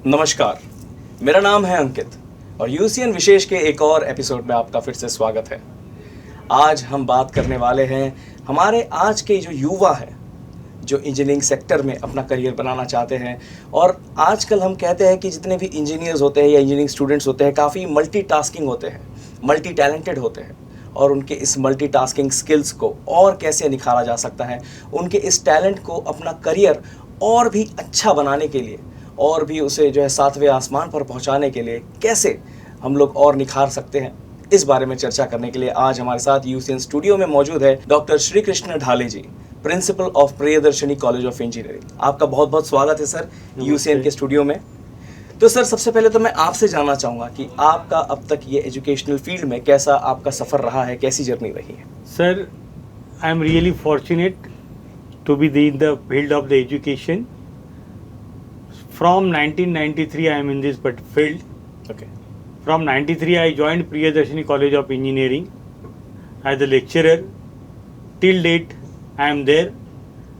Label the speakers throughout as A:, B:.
A: नमस्कार, मेरा नाम है अंकित और यूसीएन विशेष के एक और एपिसोड में आपका फिर से स्वागत है। आज हम बात करने वाले हैं हमारे आज के जो युवा है जो इंजीनियरिंग सेक्टर में अपना करियर बनाना चाहते हैं। और आजकल हम कहते हैं कि जितने भी इंजीनियर्स होते हैं या इंजीनियरिंग स्टूडेंट्स होते हैं काफ़ी मल्टीटास्किंग होते हैं, मल्टी टैलेंटेड होते हैं। और उनके इस मल्टीटास्किंग स्किल्स को और कैसे निखारा जा सकता है, उनके इस टैलेंट को अपना करियर और भी अच्छा बनाने के लिए और भी उसे जो है सातवें आसमान पर पहुंचाने के लिए कैसे हम लोग और निखार सकते हैं, इस बारे में चर्चा करने के लिए आज हमारे साथ यूसीएन स्टूडियो में मौजूद है doctor Shri Krishna Dhale ji, principal of Priyadarshani college of engineering. आपका बहुत बहुत स्वागत है सर यूसीएन के स्टूडियो में। तो सर सबसे पहले तो मैं आपसे जानना चाहूँगा कि आपका अब तक ये एजुकेशनल फील्ड में कैसा आपका सफ़र रहा है, कैसी जर्नी रही है?
B: Sir, I am really fortunate to be in the field of the education. From 1993 I am in this field.
A: Okay.
B: From 93 I joined Priyadarshini College of Engineering as a lecturer. Till date I am there,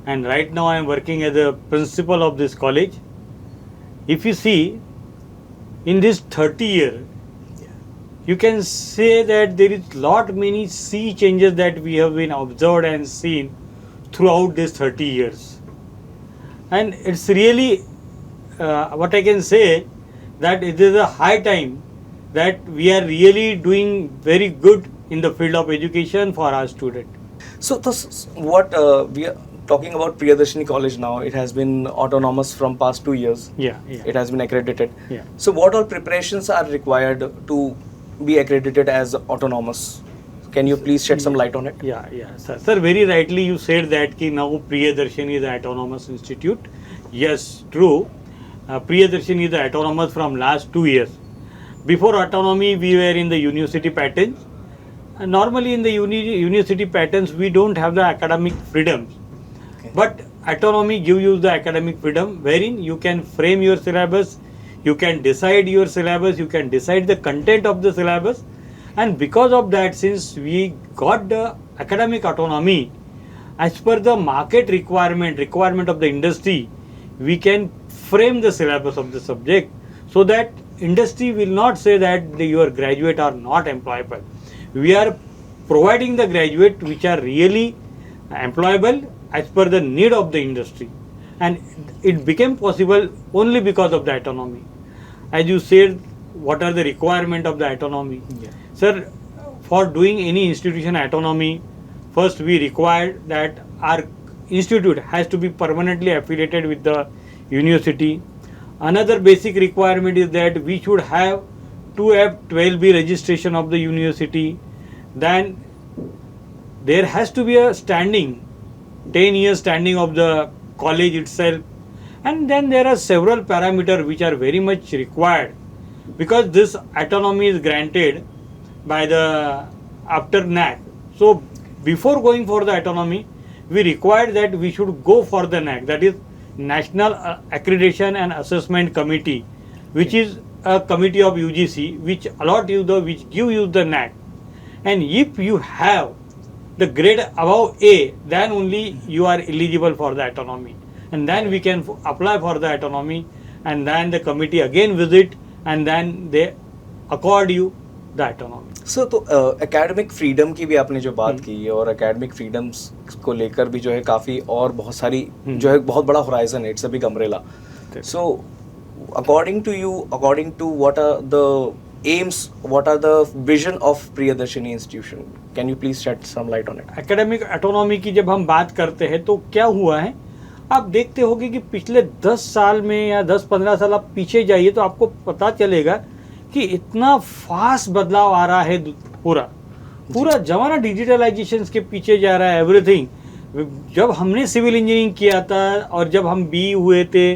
B: and right now I am working as a principal of this college. If you see, in this 30 year, you can say that there is many sea changes that we have been observed and seen throughout these 30 years. And it's really what I can say that it is a high time that we are really doing very good in the field of education for our student.
A: So what we are talking about Priyadarshini College now, it has been autonomous from past 2 years.
B: Yeah.
A: It has been accredited.
B: Yeah.
A: So what all preparations are required to be accredited as autonomous? Can you please shed some light on it?
B: Yeah. Sir, very rightly you said that ki now Priyadarshini is an autonomous institute. Yes, true. Priyadarshini is autonomous from last 2 years. Before autonomy, we were in the university patterns. And normally in the university patterns, we don't have the academic freedoms.
A: Okay.
B: But autonomy gives you the academic freedom, wherein you can frame your syllabus, you can decide your syllabus, you can decide the content of the syllabus. And because of that, since we got the academic autonomy, as per the market requirement of the industry, we can frame the syllabus of the subject so that industry will not say that your graduate are not employable. We are providing the graduate which are really employable as per the need of the industry, and it became possible only because of the autonomy. As you said, what are the requirement of the autonomy?
A: Yeah.
B: Sir, for doing any institution autonomy, first we require that our institute has to be permanently affiliated with the university. Another basic requirement is that we should have 2F12B registration of the university. Then there has to be a standing, 10 years standing of the college itself. And then there are several parameters which are very much required, because this autonomy is granted by the after NAC. So before going for the autonomy, we required that we should go for the NAC, that is National Accreditation and Assessment Committee, which is a committee of UGC which which give you the NAC. And if you have the grade above A, then only you are eligible for the autonomy, and then we can apply for the autonomy, and then the committee again visit, and then they accord you the autonomy.
A: Sir तो academic freedom की भी आपने जो बात की है, और academic freedoms को लेकर भी जो है काफ़ी और बहुत सारी जो है बहुत बड़ा होराइजन है, it's a big umbrella. So according to you, according to what are the aims, what are the vision of Priyadarshini institution, can you please shed some light on it?
B: Academic autonomy की जब हम बात करते हैं तो क्या हुआ है, आप देखते होंगे कि पिछले 10 साल में या 10-15 साल आप पीछे जाइए तो आपको पता चलेगा कि इतना फास्ट बदलाव आ रहा है. पूरा जमाना डिजिटलाइजेशन के पीछे जा रहा है. एवरीथिंग, जब हमने सिविल इंजीनियरिंग किया था और जब हम बी हुए थे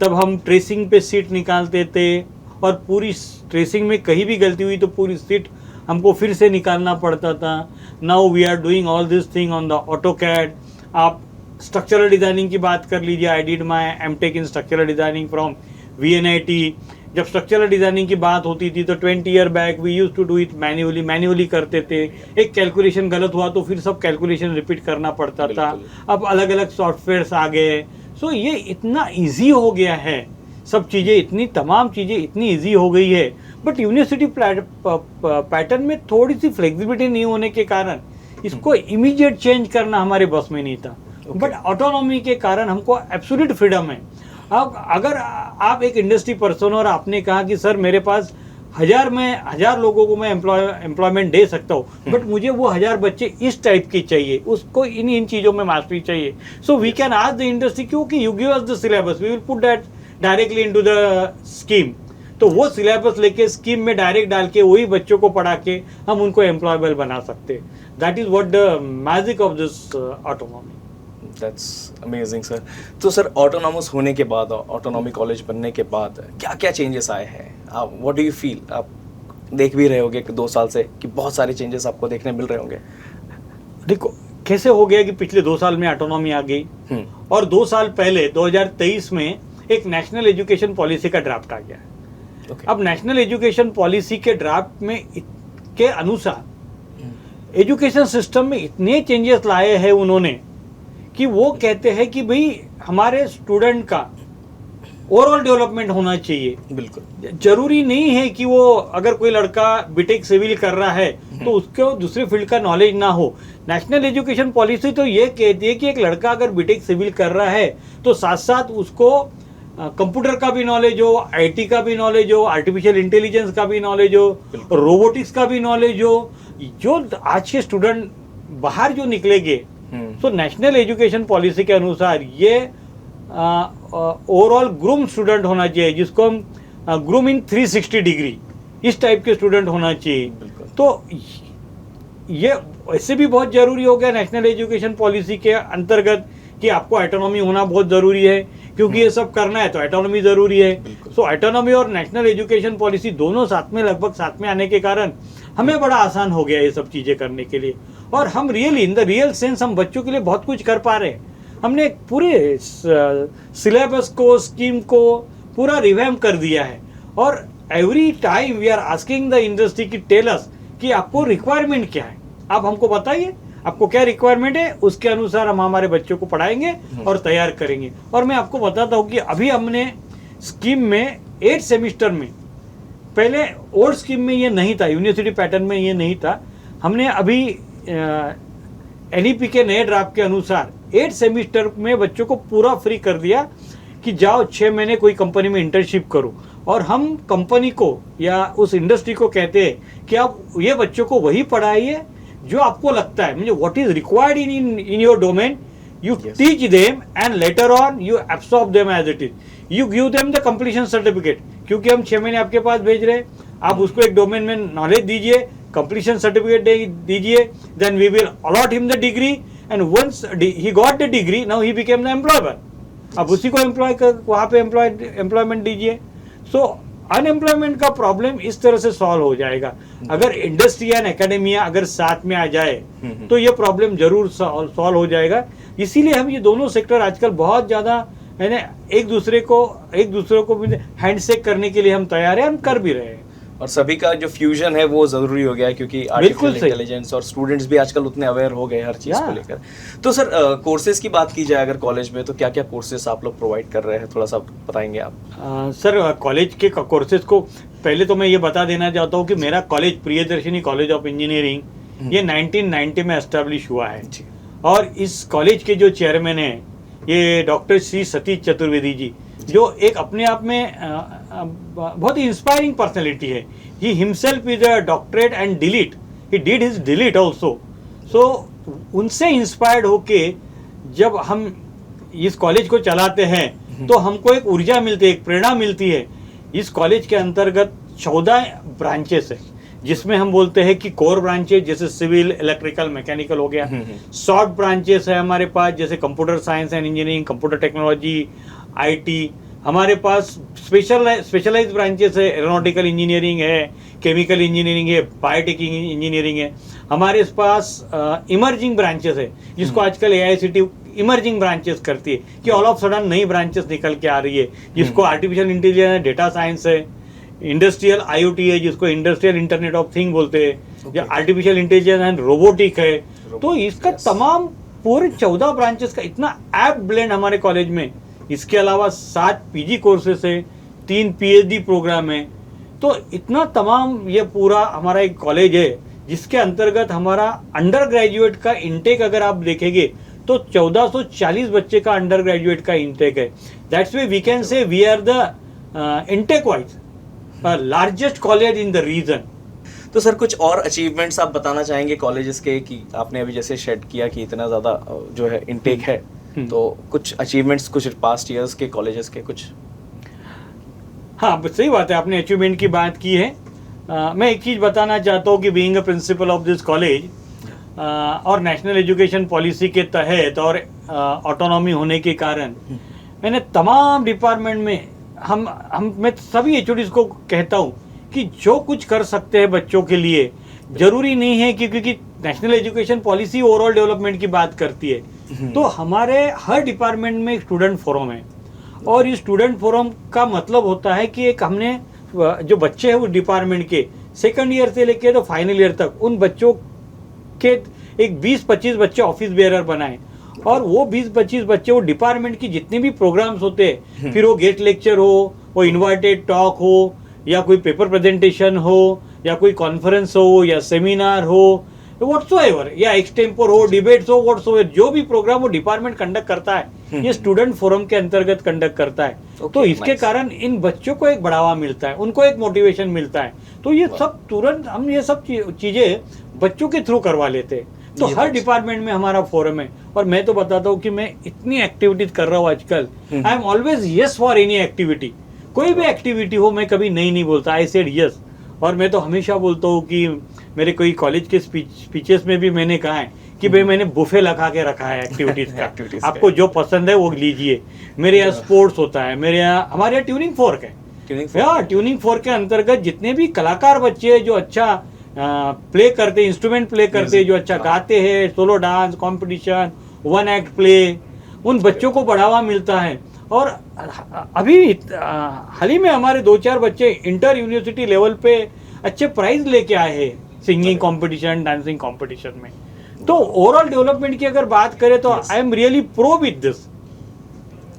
B: तब हम ट्रेसिंग पे सीट निकालते थे, और पूरी ट्रेसिंग में कहीं भी गलती हुई तो पूरी सीट हमको फिर से निकालना पड़ता था. Now we are doing all this thing on the AutoCAD. आप स्ट्रक्चरल डिज़ाइनिंग की बात कर लीजिए. I did my MTech in structural designing from VNIT. जब स्ट्रक्चरल डिजाइनिंग की बात होती थी तो 20 year back we use to do it manually करते थे। एक कैलकुलेशन गलत हुआ तो फिर सब कैलकुलेशन रिपीट करना पड़ता था। अब अलग अलग सॉफ्टवेयर्स आ गए। सो ये इतना इजी हो गया है, सब चीज़ें इतनी तमाम चीज़ें इतनी इजी हो गई है। बट यूनिवर्सिटी पैटर्न में थोड़ी सी फ्लेक्सिबिलिटी नहीं होने के कारण इसको इमीडिएट चेंज करना हमारे बस में नहीं था। बट ऑटोनॉमी के कारण हमको एब्सोल्यूट फ्रीडम है। अब अगर आप एक इंडस्ट्री पर्सन और आपने कहा कि सर मेरे पास 1000 लोगों को मैं एम्प्लॉयमेंट दे सकता हूँ, बट मुझे वो 1000 बच्चे इस टाइप की चाहिए, उसको इन चीज़ों में मास्टरी चाहिए। So we can ask the industry क्योंकि you give us the syllabus, we will put that directly into the scheme. तो वो सिलेबस लेके स्कीम में डायरेक्ट डाल के वही बच्चों को पढ़ा के हम उनको एम्प्लॉयबल बना सकते हैं। That is what the magic of this autonomy.
A: That's amazing sir. तो सर ऑटोनॉमस होने के बाद, ऑटोनॉमी कॉलेज बनने के बाद क्या क्या चेंजेस आए हैं? आप व्हाट डू यू फील? आप देख भी रहे होंगे कि 2 साल से कि बहुत सारे चेंजेस आपको देखने मिल रहे होंगे।
B: देखो कैसे हो गया कि पिछले 2 साल में ऑटोनॉमी आ गई और 2 साल पहले 2023 में एक नेशनल एजुकेशन पॉलिसी का ड्राफ्ट आ गया। अब नेशनल एजुकेशन पॉलिसी के ड्राफ्ट में के अनुसार एजुकेशन सिस्टम में इतने चेंजेस लाए हैं उन्होंने कि वो कहते हैं कि भाई हमारे स्टूडेंट का ओवरऑल डेवलपमेंट होना चाहिए।
A: बिल्कुल
B: जरूरी नहीं है कि वो अगर कोई लड़का बीटेक सिविल कर रहा है तो उसको दूसरे फील्ड का नॉलेज ना हो। नेशनल एजुकेशन पॉलिसी तो ये कहती है कि एक लड़का अगर बीटेक सिविल कर रहा है तो साथ साथ उसको कंप्यूटर का भी नॉलेज हो, आईटी का भी नॉलेज हो, आर्टिफिशियल इंटेलिजेंस का भी नॉलेज हो, रोबोटिक्स का भी नॉलेज हो। जो आज के स्टूडेंट बाहर जो निकलेंगे, तो नेशनल एजुकेशन पॉलिसी के अनुसार ये ओवरऑल ग्रूम स्टूडेंट होना चाहिए, जिसको हम ग्रूम इन 360 डिग्री इस टाइप के स्टूडेंट होना चाहिए। तो ये ऐसे भी बहुत जरूरी हो गया नेशनल एजुकेशन पॉलिसी के अंतर्गत कि आपको ऑटोनॉमी होना बहुत ज़रूरी है, क्योंकि ये सब करना है तो ऑटोनॉमी ज़रूरी है। सो ऑटोनॉमी और नेशनल एजुकेशन पॉलिसी दोनों साथ में लगभग साथ में आने के कारण हमें बड़ा आसान हो गया ये सब चीज़ें करने के लिए। और हम really in the real sense हम बच्चों के लिए बहुत कुछ कर पा रहे हैं। हमने पूरे सिलेबस को, स्कीम को पूरा रिवैम्प कर दिया है। और every time we are asking the industry की टेल अस कि आपको रिक्वायरमेंट क्या है, आप हमको बताइए आपको क्या रिक्वायरमेंट है, उसके अनुसार हम हमारे बच्चों को पढ़ाएंगे और तैयार करेंगे। और मैं आपको बताता हूँ कि अभी हमने स्कीम में 8 सेमिस्टर में, पहले ओल्ड स्कीम में ये नहीं था, यूनिवर्सिटी पैटर्न में ये नहीं था, हमने अभी एनईपी के नए ड्राफ्ट के अनुसार 8 सेमिस्टर में बच्चों को पूरा फ्री कर दिया कि जाओ 6 महीने कोई कंपनी में इंटर्नशिप करो। और हम कंपनी को या उस इंडस्ट्री को कहते हैं कि आप ये बच्चों को वही पढ़ाइए जो आपको लगता है, मुझे what is required in your domain, you teach them and later on you absorb them as it is, you give them the completion certificate. क्योंकि हम 6 महीने आपके पास भेज रहे हैं, आप उसको एक डोमेन में नॉलेज दीजिए, कंप्लीशन सर्टिफिकेट दीजिए, then we will allot him the degree and once he got the degree now he became the employer. अब उसी को एम्प्लॉय कर वहाँ पे एम्प्लॉयमेंट दीजिए। सो अनएम्प्लॉयमेंट का प्रॉब्लम इस तरह से सॉल्व हो जाएगा। अगर इंडस्ट्री एंड एकेडेमिया अगर साथ में आ जाए तो ये प्रॉब्लम जरूर सॉल्व हो जाएगा। इसीलिए हम ये दोनों सेक्टर आजकल बहुत ज़्यादा है ना एक दूसरे को हैंडशेक करने के लिए हम तैयार हैं, हम कर भी रहे हैं।
A: और सभी का जो फ्यूजन है वो जरूरी हो गया है, क्योंकि आर्टिफिशियल इंटेलिजेंस और स्टूडेंट्स भी आजकल उतने अवेयर हो गए हर चीज़ को लेकर। तो सर कोर्सेज की बात की जाए अगर कॉलेज में, तो क्या क्या कोर्सेज आप लोग प्रोवाइड कर रहे हैं, थोड़ा सा बताएंगे आप?
B: सर कॉलेज के कोर्सेज को पहले तो मैं ये बता देना चाहता हूँ कि मेरा college Priyadarshini college of engineering ये 1990 में एस्टेब्लिश हुआ है। और इस कॉलेज के जो चेयरमैन हैं ये डॉक्टर श्री सतीश चतुर्वेदी जी, जो एक अपने आप में बहुत ही इंस्पायरिंग पर्सनैलिटी है। He himself is a doctorate and DLitt, he did his DLitt also. सो उनसे इंस्पायर्ड होके जब हम इस कॉलेज को चलाते हैं तो हमको एक ऊर्जा मिलती है, एक प्रेरणा मिलती है। इस कॉलेज के अंतर्गत 14 ब्रांचेस है, जिसमें हम बोलते हैं कि कोर ब्रांचेस जैसे सिविल, इलेक्ट्रिकल, मैकेनिकल हो गया। शॉर्ट ब्रांचेस है हमारे पास जैसे computer science and engineering, computer technology, IT. हमारे पास स्पेशलाइज ब्रांचेस है, एरोनॉटिकल इंजीनियरिंग है, केमिकल इंजीनियरिंग है, बायोटेक इंजीनियरिंग है। हमारे पास इमर्जिंग ब्रांचेस है, जिसको आजकल AICTE इमर्जिंग ब्रांचेस करती है कि ऑल ऑफ सडन नई ब्रांचेस निकल के आ रही है, जिसको आर्टिफिशियल इंटेलिजेंस, डेटा साइंस है। इंडस्ट्रियल IoT है, जिसको इंडस्ट्रियल इंटरनेट ऑफ थिंग बोलते हैं,
A: Okay.
B: जो आर्टिफिशियल इंटेलिजेंस एंड रोबोटिक है। तो इसका
A: yes.
B: तमाम पूरे 14 ब्रांचेस का इतना ऐप ब्लेंड हमारे कॉलेज में, इसके अलावा 7 PG कोर्सेस है, 3 PhD प्रोग्राम है। तो इतना तमाम ये पूरा हमारा एक कॉलेज है जिसके अंतर्गत हमारा अंडर ग्रेजुएट का इंटेक अगर आप देखेंगे तो 1440 बच्चे का अंडर ग्रेजुएट का इंटेक है। That's way we can say we are the intake wise largest college in the region.
A: तो सर कुछ और अचीवमेंट्स आप बताना चाहेंगे कॉलेजेस के, कि आपने अभी जैसे शेड किया कि इतना ज़्यादा जो है इनटेक है, तो कुछ अचीवमेंट्स कुछ पास्ट ईयर्स के कॉलेजेस के कुछ?
B: हाँ सही बात है, आपने अचीवमेंट की बात की है। मैं एक चीज़ बताना चाहता हूँ कि being a principle of this college और नेशनल एजुकेशन पॉलिसी के तहत और ऑटोनॉमी होने के कारण मैंने तमाम डिपार्टमेंट में मैं सभी HODs को कहता हूँ कि जो कुछ कर सकते हैं बच्चों के लिए, जरूरी नहीं है कि क्योंकि national education policy overall development की बात करती है, तो हमारे हर डिपार्टमेंट में एक स्टूडेंट फोरम है। और इस स्टूडेंट फोरम का मतलब होता है कि एक हमने जो बच्चे हैं उस डिपार्टमेंट के सेकंड ईयर से लेके तो फाइनल ईयर तक उन बच्चों के एक 20-25 बच्चे ऑफिस बेयरर बनाए, और वो 20-25 बच्चे वो डिपार्टमेंट की जितने भी प्रोग्राम्स होते हैं, फिर वो गेस्ट लेक्चर हो, वो इनवाइटेड टॉक हो, या कोई पेपर प्रेजेंटेशन हो, या कोई कॉन्फ्रेंस हो, या सेमिनार हो, व्हाट्सोएवर, या एक्सटेम्पोर हो, डिबेट्स हो, व्हाट्सोएवर, जो भी प्रोग्राम वो डिपार्टमेंट कंडक्ट करता है ये स्टूडेंट फोरम के अंतर्गत कंडक्ट करता है। तो इसके कारण इन बच्चों को एक बढ़ावा मिलता है, उनको एक मोटिवेशन मिलता है। तो ये सब तुरंत हम ये सब चीजें बच्चों के थ्रू करवा लेते हैं। तो हर डिपार्टमेंट में हमारा फोरम है, और मैं तो बताता हूँ कि मैं इतनी एक्टिविटीज कर रहा हूँ आजकल। I am always yes for any activity, कोई भी एक्टिविटी हो मैं कभी नहीं बोलता, आई सेड यस। और मैं तो हमेशा बोलता हूँ कि मेरे कोई कॉलेज के स्पीचेस में भी मैंने कहा है कि भाई मैंने बुफे लगा के रखा है एक्टिविटीज का, आपको जो पसंद है वो लीजिए। मेरे यहाँ स्पोर्ट्स होता है, हमारे यहाँ ट्यूनिंग फोर्क है। ट्यूनिंग फोर्क के अंतर्गत जितने भी कलाकार बच्चे हैं जो अच्छा प्ले करते, इंस्ट्रूमेंट प्ले करते, जो अच्छा गाते हैं, solo dance competition, 1 act play, उन बच्चों को बढ़ावा मिलता है। और अभी हाल ही में हमारे 2-4 बच्चे इंटर यूनिवर्सिटी लेवल पे अच्छे प्राइज लेके आए हैं सिंगिंग कंपटीशन, डांसिंग कंपटीशन में। तो ओवरऑल डेवलपमेंट की अगर बात करें तो आई am really pro with this.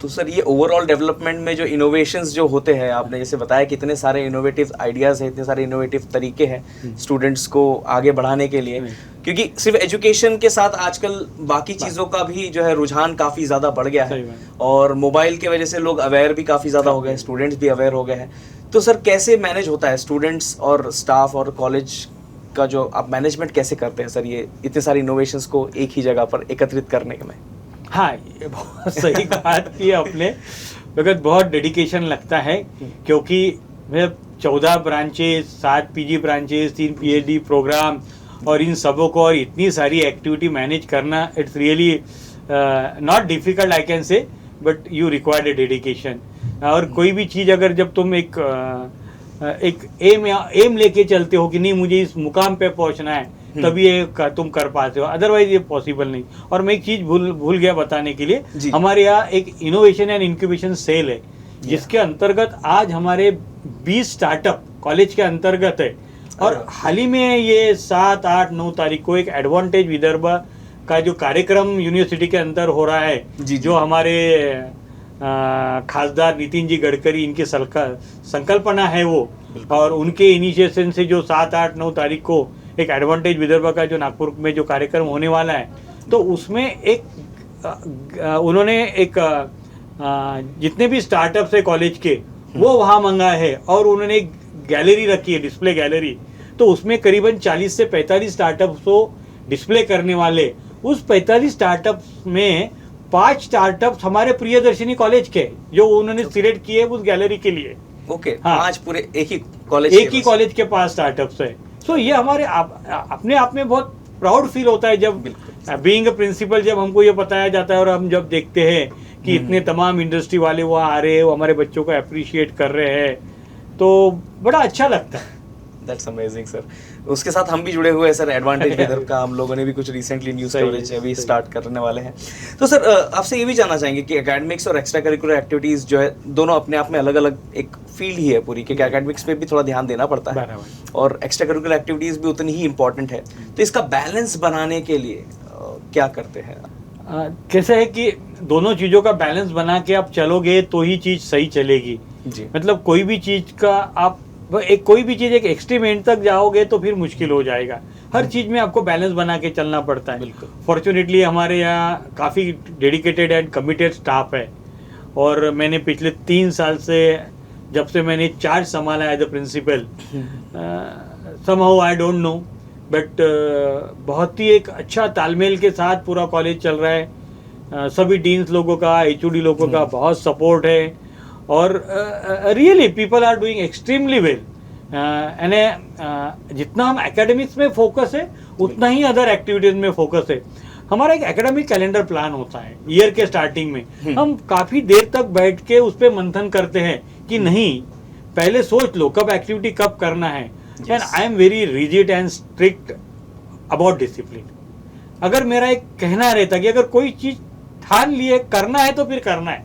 A: तो सर ये ओवरऑल डेवलपमेंट में जो इनोवेशंस जो होते हैं, आपने जैसे बताया कि इतने सारे इनोवेटिव आइडियाज़ हैं, इतने सारे इनोवेटिव तरीके हैं स्टूडेंट्स को आगे बढ़ाने के लिए, क्योंकि सिर्फ एजुकेशन के साथ आजकल बाकी चीज़ों का भी जो है रुझान काफ़ी ज़्यादा बढ़ गया है, और मोबाइल की वजह से लोग अवेयर भी काफ़ी ज़्यादा हो गए, स्टूडेंट्स भी अवेयर हो गए हैं। तो सर कैसे मैनेज होता है स्टूडेंट्स और स्टाफ और कॉलेज का, जो आप मैनेजमेंट कैसे करते हैं सर ये इतने सारे इनोवेशंस को एक ही जगह पर एकत्रित करने में?
B: हाँ, ये बहुत सही बात की आपने, मगर बहुत डेडिकेशन लगता है, क्योंकि मैं 14 branches, 7 PG branches, 3 PhD programme, और इन सबों को और इतनी सारी एक्टिविटी मैनेज करना, it's really not difficult I can say, but you required a dedication. और कोई भी चीज़ अगर जब तुम एक एम लेके चलते हो कि नहीं मुझे इस मुकाम पे पहुंचना है, तभी ये तुम कर पाते हो, अदरवाइज ये पॉसिबल नहीं। और मैं एक चीज़ भूल गया बताने के लिए, हमारे यहाँ एक इनोवेशन एंड इंक्यूबेशन सेल है, जिसके अंतर्गत आज हमारे 20 स्टार्टअप कॉलेज के अंतर्गत है। और हाल ही में ये 7, 8, 9 तारीख को एक एडवांटेज विदर्भ का जो कार्यक्रम यूनिवर्सिटी के अंदर हो रहा है, जो हमारे खासदार नितिन जी गडकरी इनकी संकल्पना है वो, और उनके इनिशिएशन से जो 7, 8, 9 तारीख को एक एडवांटेज विदर्भ का जो नागपुर में जो कार्यक्रम होने वाला है, तो उसमें उन्होंने जितने भी स्टार्टअप्स है कॉलेज के वो वहाँ मंगाए है, और उन्होंने एक गैलरी रखी है, डिस्प्ले गैलरी। तो उसमें करीबन 40 से 45 स्टार्टअप्स को डिस्प्ले करने वाले, उस 45 स्टार्टअप्स में 5 स्टार्टअप्स हमारे प्रियदर्शिनी कॉलेज के जो उन्होंने सिलेक्ट किए उस गैलरी के लिए।
A: ओके,
B: हाँ,
A: 5 पूरे एक ही कॉलेज के 5
B: स्टार्टअप्स है। तो ये हमारे अपने आप में बहुत प्राउड फील होता है जब बीइंग अ प्रिंसिपल, जब हमको ये बताया जाता है और हम जब देखते हैं कि इतने तमाम इंडस्ट्री वाले वहाँ आ रहे हैं, वो हमारे बच्चों को अप्रिशिएट कर रहे हैं, तो बड़ा अच्छा लगता है।
A: That's amazing sir. उसके साथ हम भी जुड़े हुए हैं सर, एडवांटेज वेदर का हम लोगों ने भी कुछ रिसेंटली न्यूज़
B: सही है,
A: कवरेज अभी
B: सही।
A: स्टार्ट करने वाले हैं। तो सर आपसे ये भी जानना चाहेंगे कि एकेडमिक्स और एक्स्ट्रा करिकुलर एक्टिविटीज़ जो है दोनों अपने आप में अलग अलग एक फील्ड ही है पूरी, क्योंकि एकेडमिक्स पे भी थोड़ा ध्यान देना पड़ता है
B: बराबर।
A: और एक्स्ट्रा करिकुलर एक्टिविटीज़ भी उतनी ही इंपॉर्टेंट है। तो इसका बैलेंस बनाने के लिए क्या करते हैं?
B: कैसे है कि दोनों चीज़ों का बैलेंस बना के आप चलोगे तो ही चीज़ सही चलेगी।
A: जी।
B: मतलब कोई भी चीज़ का आप कोई भी चीज़ एक एक्सट्रीम एंड तक जाओगे तो फिर मुश्किल हो जाएगा। हर चीज़ में आपको बैलेंस बना के चलना पड़ता है।
A: बिल्कुल।
B: फॉर्चुनेटली हमारे यहाँ काफ़ी डेडिकेटेड एंड कमिटेड स्टाफ है, और मैंने पिछले 3 साल से जब से मैंने चार्ज संभाला as a principal, somehow I don't know but बहुत ही एक अच्छा तालमेल के साथ पूरा कॉलेज चल रहा है। सभी डीन्स लोगों का, HOD लोगों का बहुत सपोर्ट है, और really people are doing extremely well. यानी जितना हम एकेडमिक्स में फोकस है उतना ही अदर एक्टिविटीज में फोकस है। हमारा एक एकेडमिक कैलेंडर प्लान होता है ईयर के स्टार्टिंग में, हम काफ़ी देर तक बैठ के उस पर मंथन करते हैं कि नहीं, पहले सोच लो कब एक्टिविटी कब करना है। And I am very rigid and strict about discipline. अगर मेरा एक कहना रहता कि अगर कोई चीज़ ठान लिए करना है तो फिर करना है,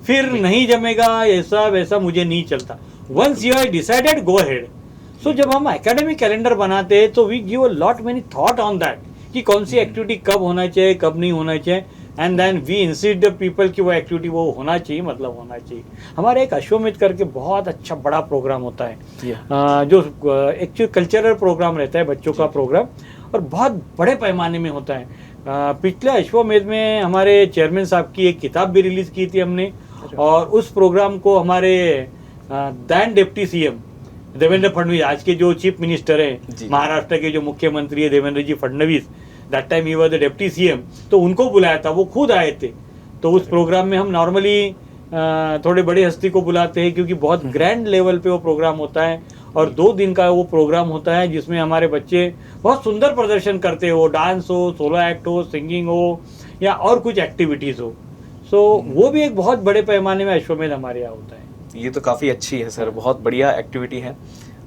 B: फिर नहीं जमेगा ऐसा वैसा मुझे नहीं चलता। Once you have decided go ahead. So जब हम एकेडमिक कैलेंडर बनाते हैं तो we give a lot many thought on that कि कौन सी एक्टिविटी कब होना चाहिए, कब नहीं होना चाहिए, and then we insist the people कि वो एक्टिविटी वो होना चाहिए, मतलब होना चाहिए। हमारे एक अश्वमेध करके बहुत अच्छा बड़ा प्रोग्राम होता है, जो एक्चुअली कल्चरल प्रोग्राम रहता है, बच्चों का प्रोग्राम, और बहुत बड़े पैमाने में होता है। पिछले अश्वमेध में हमारे चेयरमैन साहब की एक किताब भी रिलीज की थी हमने, और उस प्रोग्राम को हमारे then deputy CM Devendra Fadnavis, आज के जो चीफ मिनिस्टर हैं महाराष्ट्र के, जो मुख्यमंत्री है Devendra ji Fadnavis, that time he was the deputy CM, तो उनको बुलाया था, वो खुद आए थे। तो उस प्रोग्राम में हम नॉर्मली थोड़े बड़ी हस्ती को बुलाते हैं क्योंकि बहुत ग्रैंड लेवल पे वो प्रोग्राम होता है, और 2 दिन का वो प्रोग्राम होता है जिसमें हमारे बच्चे बहुत सुंदर प्रदर्शन करते हो, डांस हो, सोलो एक्ट हो, सिंगिंग हो, या और कुछ एक्टिविटीज़ हो। सो वो भी एक बहुत बड़े पैमाने में अश्वमेध हमारे यहाँ होता है।
A: ये तो काफ़ी अच्छी है सर, बहुत बढ़िया एक्टिविटी है।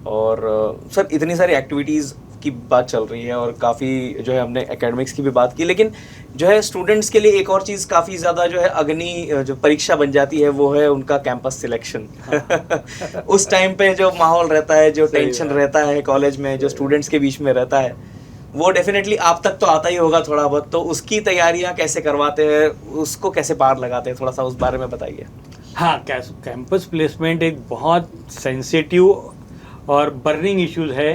A: और सर इतनी सारी एक्टिविटीज़ की बात चल रही है और काफ़ी जो है हमने एकेडमिक्स की भी बात की, लेकिन जो है स्टूडेंट्स के लिए एक और चीज़ काफ़ी ज़्यादा जो है अग्नि जो परीक्षा बन जाती है वो है उनका कैंपस सिलेक्शन। उस टाइम पे जो माहौल रहता है, जो टेंशन रहता है कॉलेज में, जो स्टूडेंट्स के बीच में रहता है, वो डेफिनेटली आप तक तो आता ही होगा थोड़ा बहुत। तो उसकी तैयारियां कैसे करवाते हैं, उसको कैसे पार लगाते हैं, थोड़ा सा उस बारे में बताइए।
B: हाँ, कैंपस प्लेसमेंट एक बहुत सेंसिटिव और बर्निंग इश्यूज है,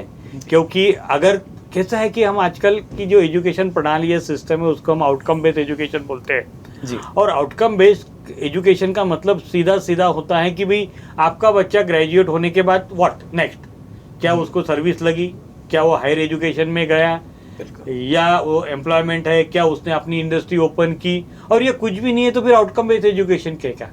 B: क्योंकि अगर कैसा है कि हम आजकल की जो एजुकेशन प्रणाली है, सिस्टम है, उसको हम आउटकम बेस्ड एजुकेशन बोलते हैं
A: जी।
B: और आउटकम बेस्ड एजुकेशन का मतलब सीधा सीधा होता है कि भाई आपका बच्चा ग्रेजुएट होने के बाद व्हाट नेक्स्ट, क्या उसको सर्विस लगी, क्या वो हायर एजुकेशन में गया, या वो एम्प्लॉयमेंट है, क्या उसने अपनी इंडस्ट्री ओपन की, और ये कुछ भी नहीं है तो फिर आउटकम बेस्ड एजुकेशन क्या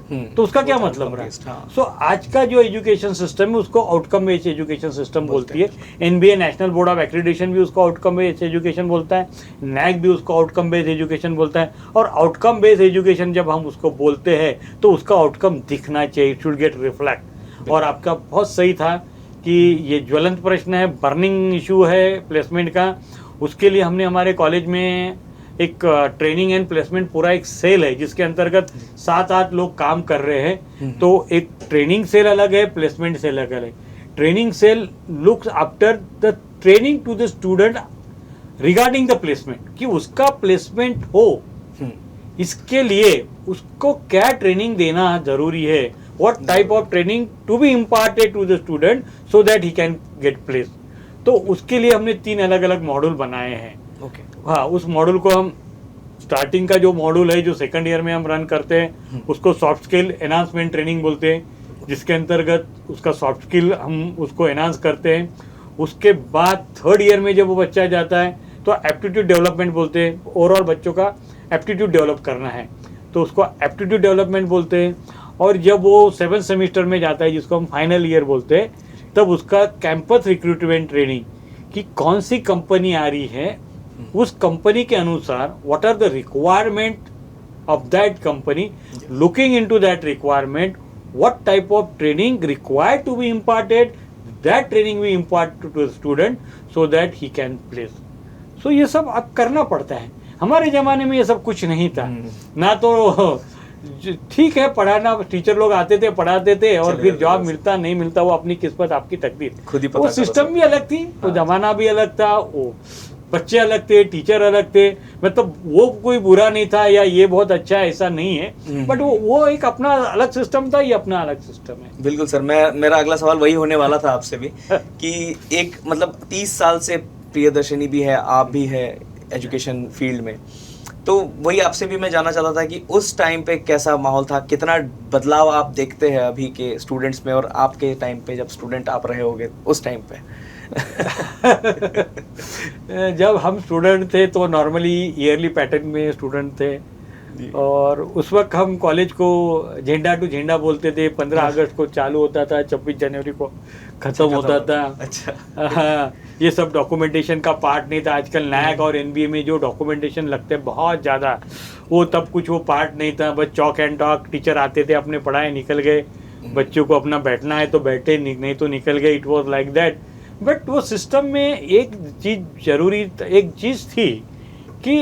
B: तो उसका क्या मतलब रहा। सो आज का जो एजुकेशन सिस्टम है उसको आउटकम बेस्ड एजुकेशन सिस्टम बोलती है। NBA national board of accreditation भी उसको आउटकम बेस्ड एजुकेशन बोलता है, NAAC भी उसको आउटकम बेस्ड एजुकेशन बोलता है। और आउटकम बेस्ड एजुकेशन जब हम उसको बोलते हैं तो उसका आउटकम दिखना चाहिए, शुड गेट रिफ्लेक्ट। और आपका बहुत सही था कि ये ज्वलंत प्रश्न है, बर्निंग इशू है प्लेसमेंट का। उसके लिए हमने हमारे कॉलेज में एक ट्रेनिंग एंड प्लेसमेंट पूरा एक सेल है जिसके अंतर्गत 7-8 लोग काम कर रहे हैं। तो एक ट्रेनिंग सेल अलग है, प्लेसमेंट सेल अलग है। Training cell looks after the training to the student regarding the placement, कि उसका प्लेसमेंट हो, इसके लिए उसको क्या ट्रेनिंग देना जरूरी है, what type of training to be imparted to the student so that he can get place. तो उसके लिए हमने 3 अलग अलग मॉड्यूल बनाए हैं। हाँ, उस मॉड्यूल को हम स्टार्टिंग का जो मॉड्यूल है जो सेकंड ईयर में हम रन करते हैं उसको सॉफ्ट स्किल एनहांसमेंट ट्रेनिंग बोलते हैं, जिसके अंतर्गत उसका सॉफ्ट स्किल हम उसको एनहांस करते हैं। उसके बाद 3rd ईयर में जब वो बच्चा जाता है तो एप्टीट्यूड डेवलपमेंट बोलते हैं, ओवरऑल बच्चों का एप्टीट्यूड डेवलप करना है तो उसको एप्टीट्यूड डेवलपमेंट बोलते हैं। और जब वो 7th सेमेस्टर में जाता है जिसको हम फाइनल ईयर बोलते हैं, तब उसका कैंपस रिक्रूटमेंट ट्रेनिंग कि कौन सी कंपनी आ रही है, उस कंपनी के अनुसार what are the requirement of that company, looking into that requirement, what type of training required to be imparted, that training we impart to student so that he can place. So ये सब अब करना पड़ता है। हमारे ज़माने में ये सब कुछ नहीं था ना, तो ठीक है पढ़ाना, टीचर लोग आते थे पढ़ाते थे और फिर जॉब मिलता नहीं मिलता वो अपनी किस्मत आपकी तकदीर,
A: खुद ही पता
B: वो सिस्टम भी अलग थी, वो जमाना भी अलग था, वो बच्चे अलग थे, टीचर अलग थे, मतलब वो कोई बुरा नहीं था या ये बहुत अच्छा है ऐसा नहीं है, बट वो एक अपना अलग सिस्टम था, ये अपना अलग सिस्टम है।
A: बिल्कुल सर, मेरा अगला सवाल वही होने वाला था आपसे भी कि एक मतलब 30 साल से प्रियदर्शनी भी है, आप भी है एजुकेशन फील्ड में, तो वही आपसे भी मैं जानना चाहता था कि उस टाइम पे कैसा माहौल था, कितना बदलाव आप देखते हैं अभी के स्टूडेंट्स में और आपके टाइम पे जब स्टूडेंट आप रहे होगे उस टाइम पे।
B: जब हम स्टूडेंट थे तो नॉर्मली ईयरली पैटर्न में स्टूडेंट थे और उस वक्त हम कॉलेज को झंडा टू झंडा बोलते थे। 15 अगस्त को चालू होता था, 26 जनवरी को ख़त्म होता था। अच्छा ये सब डॉक्यूमेंटेशन का पार्ट नहीं था। आजकल नायक और एनबीए में जो डॉक्यूमेंटेशन लगते हैं बहुत ज़्यादा, वो तब कुछ वो पार्ट नहीं था। बस चॉक एंड टॉक, टीचर आते थे अपने पढ़ाए निकल गए, बच्चों को अपना बैठना है तो बैठे, नहीं तो निकल गए। It was like that. But वो सिस्टम में एक चीज़ थी कि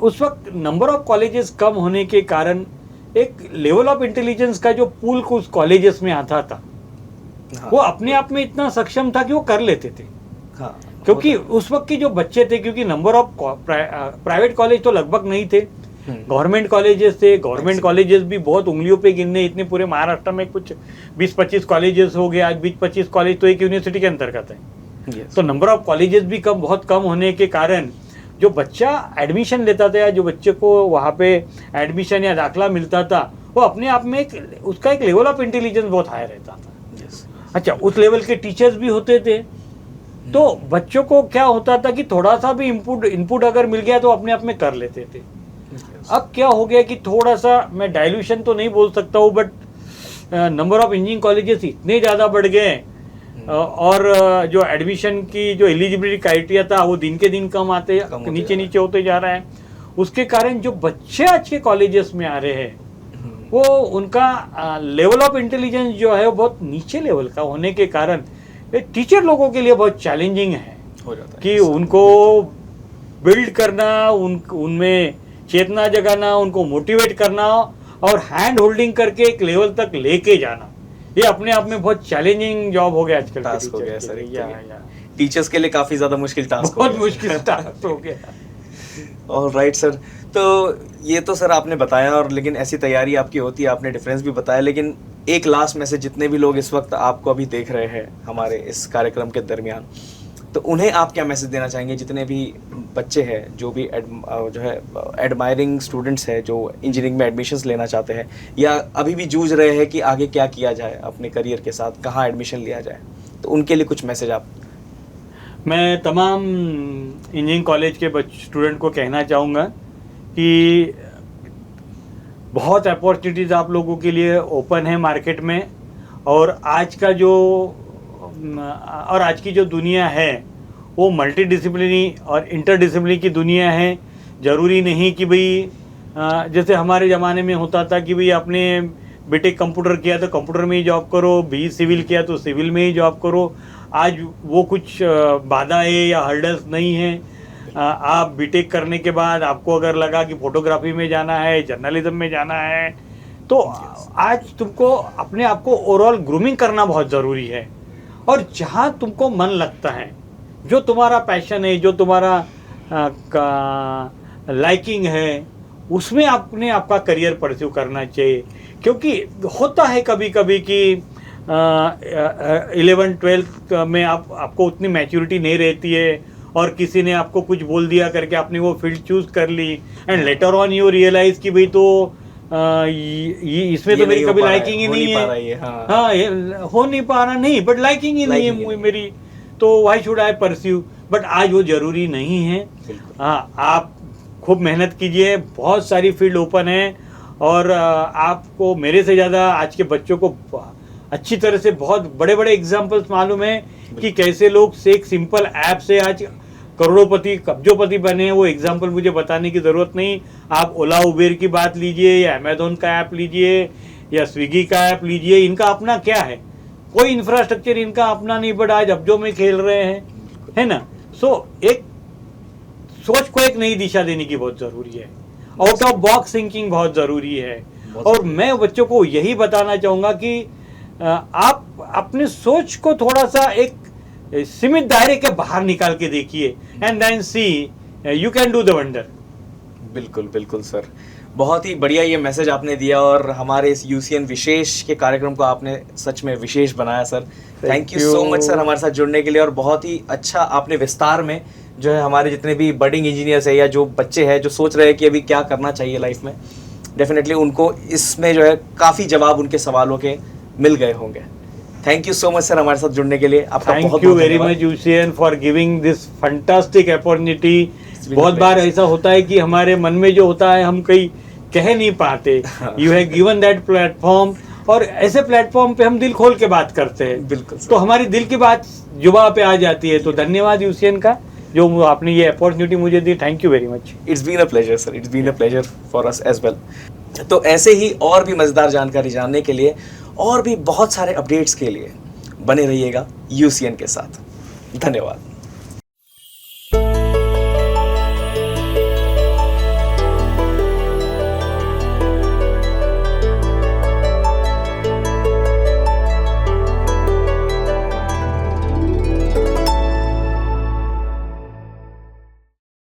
B: उस वक्त नंबर ऑफ कॉलेजेस कम होने के कारण एक लेवल ऑफ इंटेलिजेंस का जो पूल उस कॉलेजेस में आता था, वो अपने आप में इतना सक्षम था कि वो कर लेते थे। क्योंकि उस वक्त के जो बच्चे थे, क्योंकि नंबर ऑफ प्राइवेट कॉलेज तो लगभग नहीं थे, गवर्नमेंट कॉलेजेस थे। गवर्नमेंट कॉलेजेस भी बहुत उंगलियों पे गिनने इतने पूरे महाराष्ट्र में कुछ 20-25 कॉलेजेस हो गए। आज 20-25 कॉलेज तो एक यूनिवर्सिटी के अंतर्गत है। तो नंबर ऑफ कॉलेजेस भी बहुत कम होने के कारण जो बच्चा एडमिशन लेता था या जो बच्चे को वहाँ पे एडमिशन या दाखला मिलता था, वो अपने आप में उसका एक लेवल ऑफ इंटेलिजेंस बहुत हाई रहता था। अच्छा, उस लेवल के टीचर्स भी होते थे, तो बच्चों को क्या होता था कि थोड़ा सा भी इनपुट अगर मिल गया तो अपने आप में कर लेते थे। अब क्या हो गया कि थोड़ा सा, मैं डाइल्यूशन तो नहीं बोल सकता हूँ, but number of engineering colleges इतने ज़्यादा बढ़ गए और जो एडमिशन की जो एलिजिबिलिटी क्राइटेरिया था वो दिन के दिन कम नीचे होते जा रहा है। उसके कारण जो बच्चे आज के कॉलेजेस में आ रहे हैं वो उनका लेवल ऑफ इंटेलिजेंस जो है वो बहुत नीचे लेवल का होने के कारण टीचर लोगों के लिए बहुत चैलेंजिंग है कि उनको बिल्ड करना, उनमें चेतना जगाना, उनको मोटिवेट करना और हैंड होल्डिंग करके एक लेवल तक लेके जाना, ये अपने आप में बहुत चैलेंजिंग जॉब हो गया आजकल।
A: टास्क हो गया सर, टीचर्स के लिए काफी ज्यादा मुश्किल टास्क,
B: बहुत मुश्किल टास्क हो गया।
A: ऑलराइट सर, तो ये तो सर आपने बताया, और लेकिन ऐसी तैयारी आपकी होती है, आपने डिफरेंस भी बताया, लेकिन एक लास्ट मैसेज जितने भी लोग इस वक्त आपको अभी देख रहे हैं हमारे इस कार्यक्रम के दरमियान, तो उन्हें आप क्या मैसेज देना चाहेंगे? जितने भी बच्चे हैं जो भी जो है एडमायरिंग स्टूडेंट्स हैं जो इंजीनियरिंग में एडमिशन्स लेना चाहते हैं या अभी भी जूझ रहे हैं कि आगे क्या किया जाए अपने करियर के साथ, कहाँ एडमिशन लिया जाए, तो उनके लिए कुछ मैसेज आप?
B: मैं तमाम इंजीनियरिंग कॉलेज के स्टूडेंट को कहना चाहूँगा कि बहुत अपॉर्चुनिटीज़ आप लोगों के लिए ओपन है मार्केट में, और आज की जो दुनिया है वो मल्टीडिसिप्लिनी और इंटरडिसिप्लिनी की दुनिया है। ज़रूरी नहीं कि भाई जैसे हमारे ज़माने में होता था कि भाई आपने बीटेक कंप्यूटर किया तो कंप्यूटर में ही जॉब करो, बी सिविल किया तो सिविल में ही जॉब करो। आज वो कुछ बाधाएं या हर्डल्स नहीं है। आप बीटेक करने के बाद आपको अगर लगा कि फोटोग्राफी में जाना है, जर्नलिज्म में जाना है, तो आज तुमको अपने आप को ओवरऑल ग्रूमिंग करना बहुत ज़रूरी है। और जहाँ तुमको मन लगता है, जो तुम्हारा पैशन है, जो तुम्हारा लाइकिंग है, उसमें आपने आपका करियर परस्यू करना चाहिए। क्योंकि होता है कभी कभी कि 11-12 में आपको उतनी मैच्योरिटी नहीं रहती है और किसी ने आपको कुछ बोल दिया करके आपने वो फील्ड चूज कर ली, and later on you realise कि भाई तो इसमें तो मेरी कभी लाइकिंग ही नहीं है। हाँ, हो नहीं पा रहा नहीं, बट लाइकिंग ही नहीं है मेरी, तो why should I pursue. But आज वो जरूरी नहीं है। हाँ, आप खूब मेहनत कीजिए, बहुत सारी फील्ड ओपन है, और आपको मेरे से ज़्यादा आज के बच्चों को अच्छी तरह से बहुत बड़े बड़े एग्जाम्पल्स मालूम है कि कैसे लोग से एक सिंपल ऐप से आज करोड़ोपति कब्जोपति बने हैं। वो एग्जाम्पल मुझे बताने की ज़रूरत नहीं। आप ओला उबेर की बात लीजिए या अमेजोन का ऐप लीजिए या स्विगी का ऐप लीजिए, इनका अपना क्या है, कोई इंफ्रास्ट्रक्चर इनका अपना नहीं, बट आज अब्जों में खेल रहे हैं, है ना। सो एक सोच को एक नई दिशा देने की बहुत जरूरी है, आउट ऑफ बॉक्स थिंकिंग बहुत जरूरी है। और मैं बच्चों को यही बताना चाहूंगा कि आप अपने सोच को थोड़ा सा एक सीमित दायरे के बाहर निकाल के देखिए, and then see you can do the wonder.
A: बिल्कुल बिल्कुल सर, बहुत ही बढ़िया ये मैसेज आपने दिया और हमारे इस यूसीएन विशेष के कार्यक्रम को आपने सच में विशेष बनाया sir. Thank you so much sir हमारे साथ जुड़ने के लिए, और बहुत ही अच्छा आपने विस्तार में जो है हमारे जितने भी बडिंग इंजीनियर्स है या जो बच्चे हैं जो सोच रहे हैं कि अभी क्या करना चाहिए लाइफ में, डेफिनेटली उनको इसमें जो है काफ़ी जवाब उनके सवालों के मिल गए होंगे। Thank you so much sir हमारे साथ जुड़ने के लिए, आपका
B: thank you very much UCN for giving this fantastic opportunity. बहुत बार ऐसा होता है कि हमारे मन में जो होता है हम कहीं कह नहीं पाते, you have given that platform, और ऐसे प्लेटफॉर्म पे हम दिल खोल के बात करते हैं।
A: बिल्कुल
B: तो हमारी दिल की बात जुबान पे आ जाती है। तो धन्यवाद यूसीएन का जो आपने ये अपॉर्चुनिटी मुझे दी। Thank you very much.
A: It's been a pleasure sir, it's been a pleasure for us as well. तो ऐसे ही और भी मज़ेदार जानकारी जानने के लिए और भी बहुत सारे अपडेट्स के लिए बने रहिएगा यूसीएन के साथ। धन्यवाद।